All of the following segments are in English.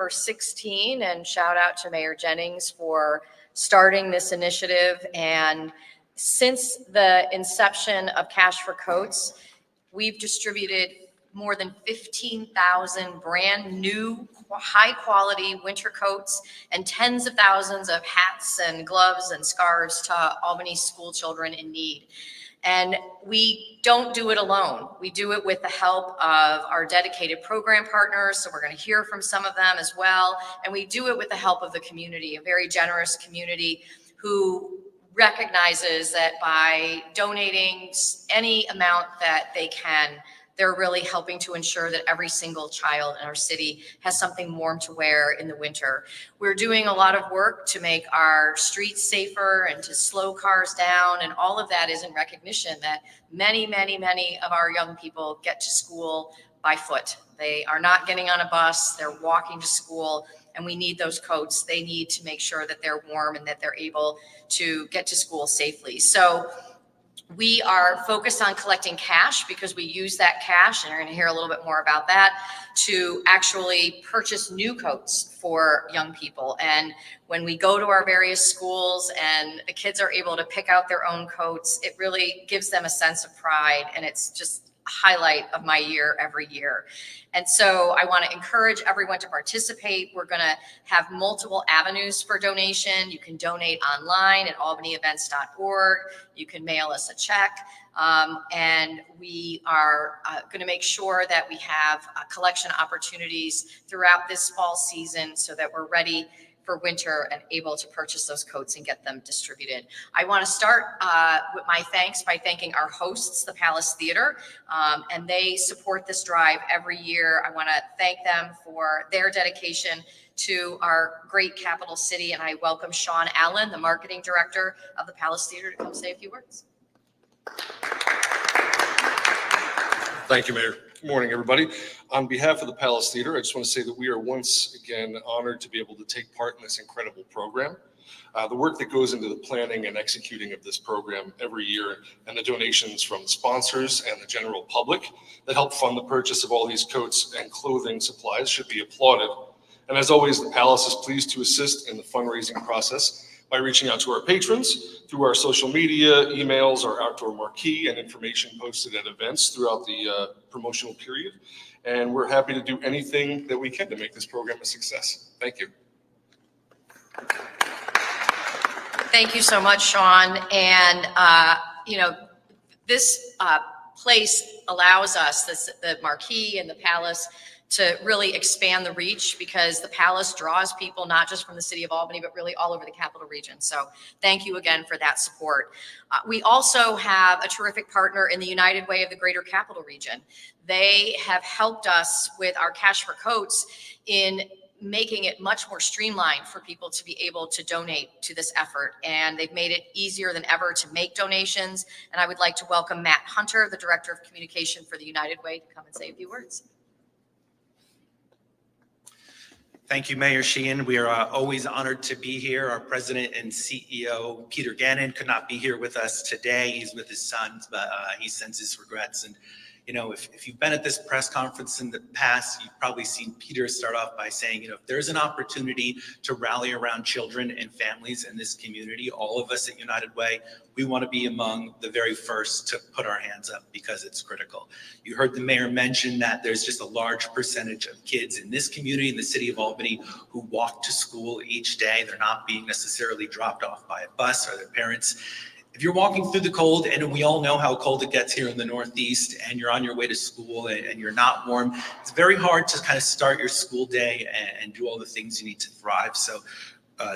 number 16, and shout out to Mayor Jennings for starting this initiative. And since the inception of Cash for Coats, we've distributed more than 15,000 brand new, high quality winter coats and tens of thousands of hats and gloves and scarves to Albany school children in need. And we don't do it alone. We do it with the help of our dedicated program partners. So we're going to hear from some of them as well. And we do it with the help of the community, a very generous community who recognizes that by donating any amount that they can, they're really helping to ensure that every single child in our city has something warm to wear in the winter. We're doing a lot of work to make our streets safer and to slow cars down, and all of that is in recognition that many, many, many of our young people get to school by foot. They are not getting on a bus, they're walking to school, and we need those coats. They need to make sure that they're warm and that they're able to get to school safely. So we are focused on collecting cash because we use that cash, and you're going to hear a little bit more about that, to actually purchase new coats for young people. And when we go to our various schools and the kids are able to pick out their own coats, it really gives them a sense of pride, and it's just a highlight of my year every year. And so I want to encourage everyone to participate. We're going to have multiple avenues for donation. You can donate online at albanyevents.org. You can mail us a check. And we are going to make sure that we have collection opportunities throughout this fall season so that we're ready for winter and able to purchase those coats and get them distributed. I want to start with my thanks by thanking our hosts, the Palace Theater, and they support this drive every year. I want to thank them for their dedication to our great capital city, and I welcome Sean Allen, the marketing director of the Palace Theater, to come say a few words. Thank you, Mayor. Good morning, everybody. On behalf of the Palace Theater, I just want to say that we are once again honored to be able to take part in this incredible program. The work that goes into the planning and executing of this program every year, and the donations from the sponsors and the general public that help fund the purchase of all these coats and clothing supplies should be applauded. And as always, the Palace is pleased to assist in the fundraising process by reaching out to our patrons through our social media, emails, our outdoor marquee, and information posted at events throughout the promotional period. And we're happy to do anything that we can to make this program a success. Thank you. Thank you so much, Sean. And, this place allows us, the marquee and the Palace, to really expand the reach, because the Palace draws people not just from the city of Albany, but really all over the capital region. So thank you again for that support. We also have a terrific partner in the United Way of the Greater Capital Region. They have helped us with our Cash for Coats in making it much more streamlined for people to be able to donate to this effort. And they've made it easier than ever to make donations. And I would like to welcome Matt Hunter, the Director of Communication for the United Way, to come and say a few words. Thank you, Mayor Sheehan. We are always honored to be here. Our president and CEO, Peter Gannon, could not be here with us today. He's with his sons, but he sends his regrets. And, if you've been at this press conference in the past, you've probably seen Peter start off by saying, if there's an opportunity to rally around children and families in this community, all of us at United Way, we want to be among the very first to put our hands up, because it's critical. You heard the mayor mention that there's just a large percentage of kids in this community, in the city of Albany, who walk to school each day. They're not being necessarily dropped off by a bus or their parents. If you're walking through the cold, and we all know how cold it gets here in the Northeast, and you're on your way to school and you're not warm, it's very hard to kind of start your school day and do all the things you need to thrive. So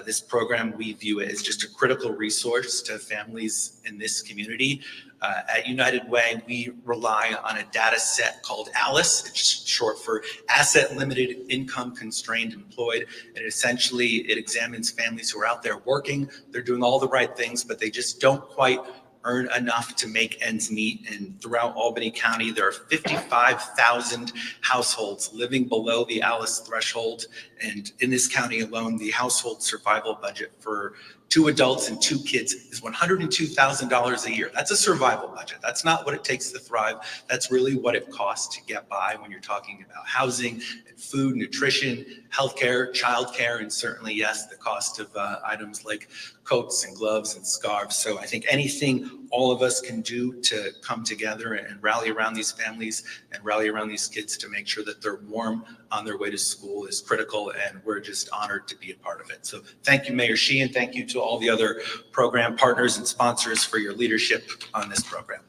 this program, we view it as just a critical resource to families in this community. At United Way, we rely on a data set called ALICE. It's short for Asset Limited Income Constrained Employed. And essentially, it examines families who are out there working. They're doing all the right things, but they just don't quite earn enough to make ends meet. And throughout Albany County, there are 55,000 households living below the ALICE threshold. And in this county alone, the household survival budget for 2 adults and 2 kids is $102,000 a year. That's a survival budget. That's not what it takes to thrive. That's really what it costs to get by when you're talking about housing, and food, nutrition, healthcare, childcare, and certainly, yes, the cost of items like coats and gloves and scarves. So I think anything all of us can do to come together and rally around these families and rally around these kids to make sure that they're warm on their way to school is critical, and we're just honored to be a part of it. So thank you, Mayor Sheehan. Thank you to all the other program partners and sponsors for your leadership on this program.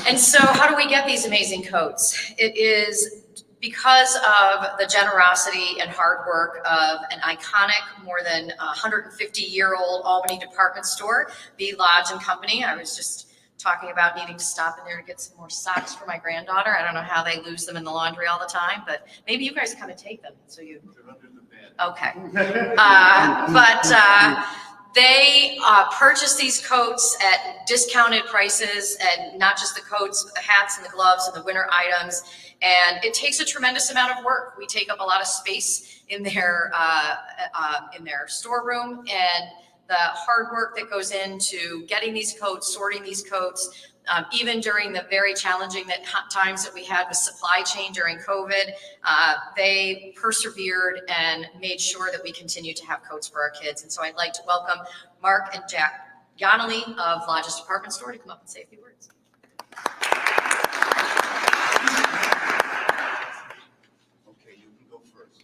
And so how do we get these amazing coats? It is because of the generosity and hard work of an iconic, more than 150-year-old Albany department store, B. Lodge and Company. I was just talking about needing to stop in there to get some more socks for my granddaughter. I don't know how they lose them in the laundry all the time, but maybe you guys come and take them. So you. They're under the bed. Okay. They purchase these coats at discounted prices, and not just the coats, but the hats and the gloves and the winter items. And it takes a tremendous amount of work. We take up a lot of space in their storeroom, and the hard work that goes into getting these coats, sorting these coats, even during the very challenging times that we had with supply chain during COVID, they persevered and made sure that we continue to have coats for our kids. And so I'd like to welcome Mark and Jack Donnelly of Lodge's Department Store to come up and say a few words. Okay, you can go first.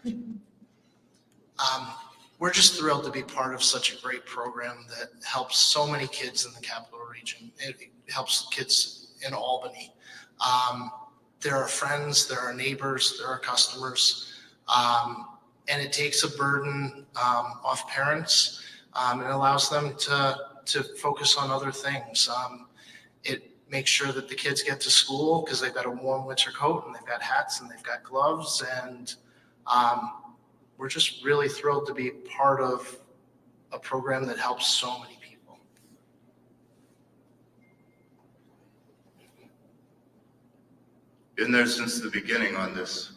Okay. We're just thrilled to be part of such a great program that helps so many kids in the capital region. It helps kids in Albany. They're our friends, they're our neighbors, they're our customers. And it takes a burden off parents and allows them to focus on other things. It makes sure that the kids get to school because they've got a warm winter coat and they've got hats and they've got gloves, and we're just really thrilled to be part of a program that helps so many people. Been there since the beginning on this,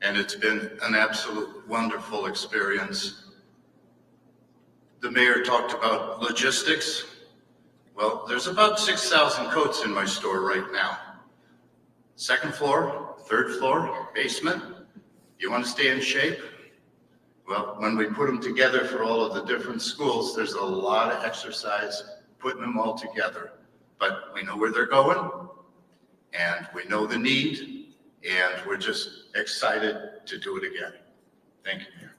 and it's been an absolute wonderful experience. The mayor talked about logistics. Well, there's about 6,000 coats in my store right now. Second floor, third floor, basement. You want to stay in shape? Well, when we put them together for all of the different schools, there's a lot of exercise putting them all together. But we know where they're going, and we know the need, and we're just excited to do it again. Thank you, Mayor.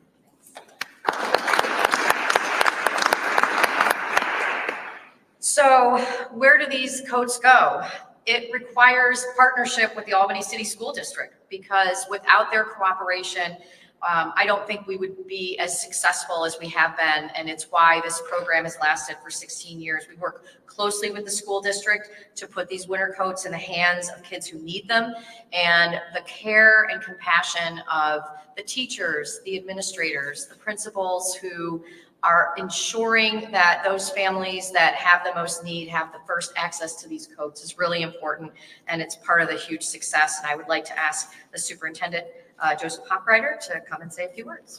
So where do these coats go? It requires partnership with the Albany City School District, because without their cooperation, I don't think we would be as successful as we have been, and it's why this program has lasted for 16 years. We work closely with the school district to put these winter coats in the hands of kids who need them, and the care and compassion of the teachers, the administrators, the principals who are ensuring that those families that have the most need have the first access to these coats is really important, and it's part of the huge success. And I would like to ask the superintendent, Joseph Hochreiter, to come and say a few words.